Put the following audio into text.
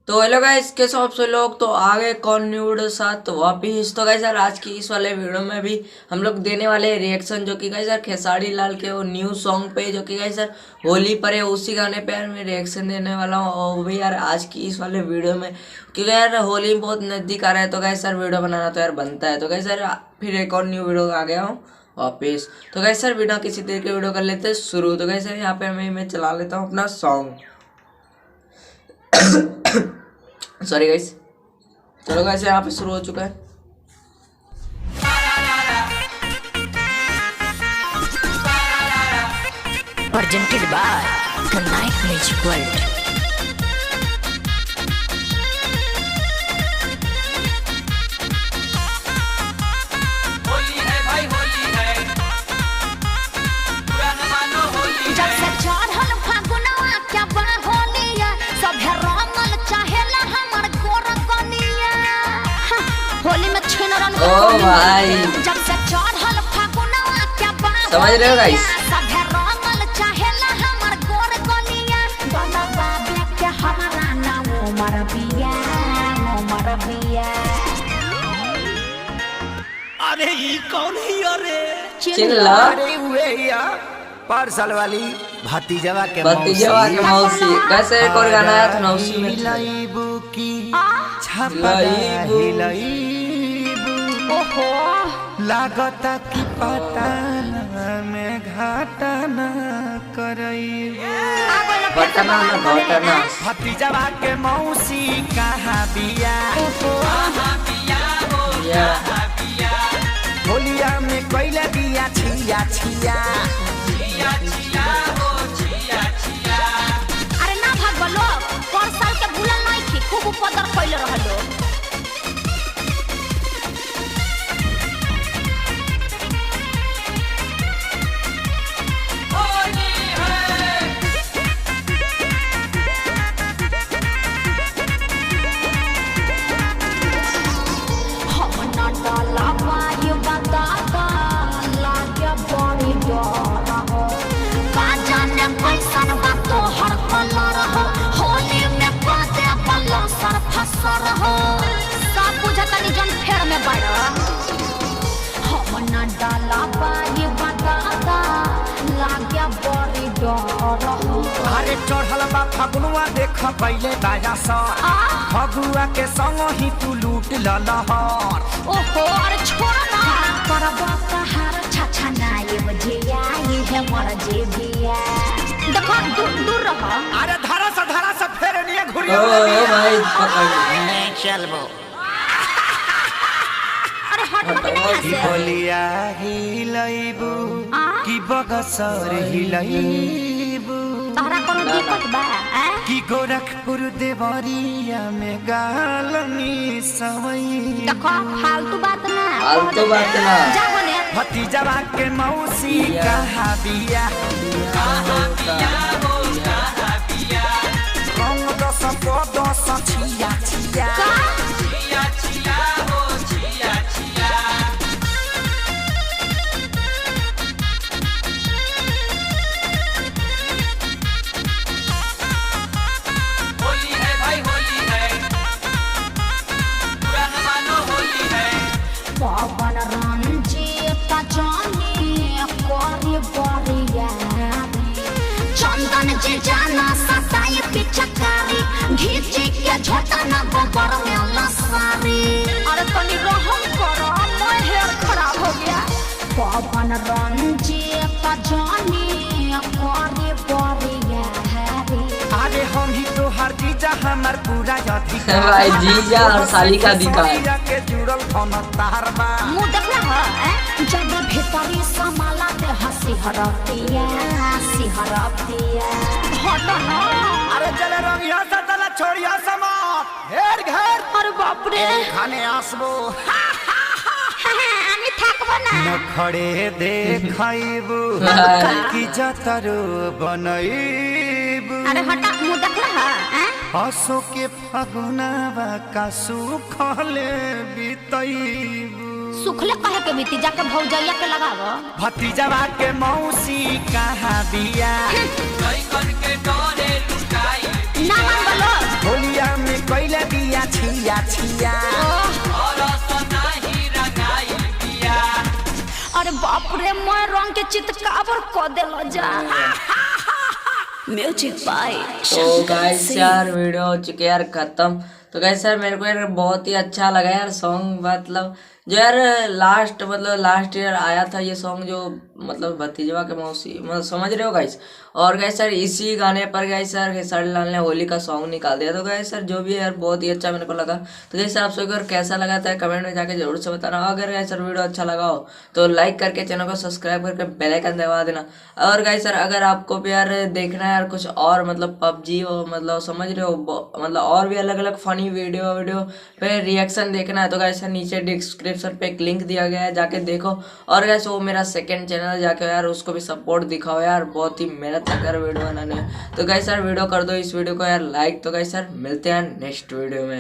तो hello guys, कैसे हो आप सभी लोग। तो आ गए कौन न्यू वीडियो साथ तो वापिस। तो गाइस यार आज की इस वाले वीडियो में भी हम लोग देने वाले रिएक्शन जो कि गाइस यार खेसारी लाल के वो न्यू सॉन्ग पे जो कि गाइस यार होली पर है, उसी गाने पे यार मैं रिएक्शन देने वाला हूँ। और वो भी यार आज की इस वाले वीडियो में, क्योंकि यार होली बहुत नज़दीक आ रहा है तो गाइस यार वीडियो बनाना तो यार बनता है। तो गाइस यार फिर एक और न्यू वीडियो आ गया हूँ वापिस। तो गाइस यार बिना किसी देर के वीडियो कर लेते हैं शुरू। तो गाइस यार यहाँ पे मैं चला लेता हूँ अपना सॉन्ग। Sorry guys. चलो गाइस यहाँ पे शुरू हो चुका है। Presented by the Night Magic World. Holi है भाई होली है, पुराना मानो होली जब है। से चढ़ल फागुनवा क्या बा होलिया, सभे रंगल चाहेला हमर गोरकनिया। होली में छीन रंग ओ भाई, जब से चढ़ल फागुनवा क्या बा समझ रहे हो गाइस। सभे रंगल चाहेला हमर गोरकनिया। बाबा बाबे के हमारा नाम उमर बिया, उमर बिया। अरे ये कौन है? अरे चिल्ला अरे हुए या पार्सल वाली भतीजवा के मौसी कैसे एक और गाना आया था ना उसी में। हिलाइबू की हिलाइबू। हिलाइबू ओहो लागता की पटाना में घाटाना करइबू बटना ना बटना। भतीजवा के मौसी कहाँ बिया या होलिया में कोइला बिया छिया छिया अरे ना भागो लोग, पर साल के भूलल नहीं थी, खूब उपद्र कइले रहलो। हम ना डाला पाई बताता, लागे बड़ी डर हो। का जाने कैसन बा तोहर कलर हो, होली में बाते बल्ला सर फसर हो। सब बुझतनी जन फेर में बड़ा। हम ना डाला पाई बताता, लागे बड़ी डर हो। अरे चढ़ल बा फगुआ देख पहले बाजा सर फगुआ के संग ही तू लूट ललहर ओहो अरे छोड़ ना, करबा कहार छछा नाये बजिया, ये है मर जेबिया। देखो दूर दूर रहो। अरे धारा से फेर निये ओ घुरिया भाई पकड़ चलबो अरे हट की से। बोलिया हिलाइबू की बगसर हिलाइबू तहरा कोनो दिक्कत बा की गोरखपुर देवरिया में गालनी सवई देखो फालतू बात ना, फालतू बात ना। जाओ ने। भतीजवा के मौसी कहाँ बिया रंग दस दस छिया छिया होली है भाई होली है, पुराना मानो होली है। पवन रंजीत जानी कोरी बोरिया, चंदन जी जाना सताई पिचकारी, घीची के झोटा ना गोबर में लसारी। अरे तनी रहम करो, मैं हेयर खराब हो गया। पवन रंजीत जानी कोरी बोरिया। अरे हम ही तो हर जीजा हमार पूरा अधिकार भाई जीजा और साली का अधिकार। ससुरिया के जुड़ल धन तार बा मुँह देखना है जब भीतरी समाला ते हंसी हरतिया, हंसी हरतिया। हट ना। अरे चले रंगिया से तला छोड़िया समा घेर घेर अरे बाप रे। खाने आसबो আমি থাকবো না। नखड़े देखइबू की जतरो बनइबू अरे हटा, मुँह देखना है हसो के फगुनावा का सुखले बितइबू सुखले कहे के बीती, जाके भौजैया के लगावो। भतीजवा के मौसी कहाँ बिया लइकन के डरे लुकाई ना मान बोलो। होलिया में कोई गाछिया। और सोना ही रंगाइल बिया। अरे बाप रे मैं रंग के चितकावर को देलो जा। म्यूजिक बाय तो गाइस यार वीडियो हो चुकी है यार खत्म। तो गाइस यार मेरे को यार बहुत ही अच्छा लगा यार सॉन्ग, मतलब जो यार लास्ट ईयर आया था ये सॉन्ग, जो मतलब भतीजवा के मौसी, मतलब समझ रहे हो गाइस। और गाइस यार इसी गाने पर गाइस यार खेसारी लाल ने होली का सॉन्ग निकाल दिया। तो गाइस यार जो भी है यार बहुत ही अच्छा मेरे को लगा। तो गाइस आप सबको कैसा लगा था कमेंट में जाके जरूर से बताना। अगर गाइस यार वीडियो अच्छा लगा हो तो लाइक करके चैनल को सब्सक्राइब करके बेल आइकन दबा देना। और गाइस यार अगर आपको भी यार देखना है यार कुछ और मतलब पबजी हो, मतलब समझ रहे हो, मतलब और भी अलग अलग फनी वीडियो पे रिएक्शन देखना है तो गाइस यार नीचे डिस्क्रिप्शन पे एक लिंक दिया गया है, जाके देखो। और गाइस वो मेरा सेकंड चैनल जाके यार उसको भी सपोर्ट दिखाओ यार, बहुत ही मेहनत कर वीडियो बनाने में। तो गाइस यार वीडियो कर दो इस वीडियो को यार लाइक। तो गाइस यार मिलते हैं नेक्स्ट वीडियो में।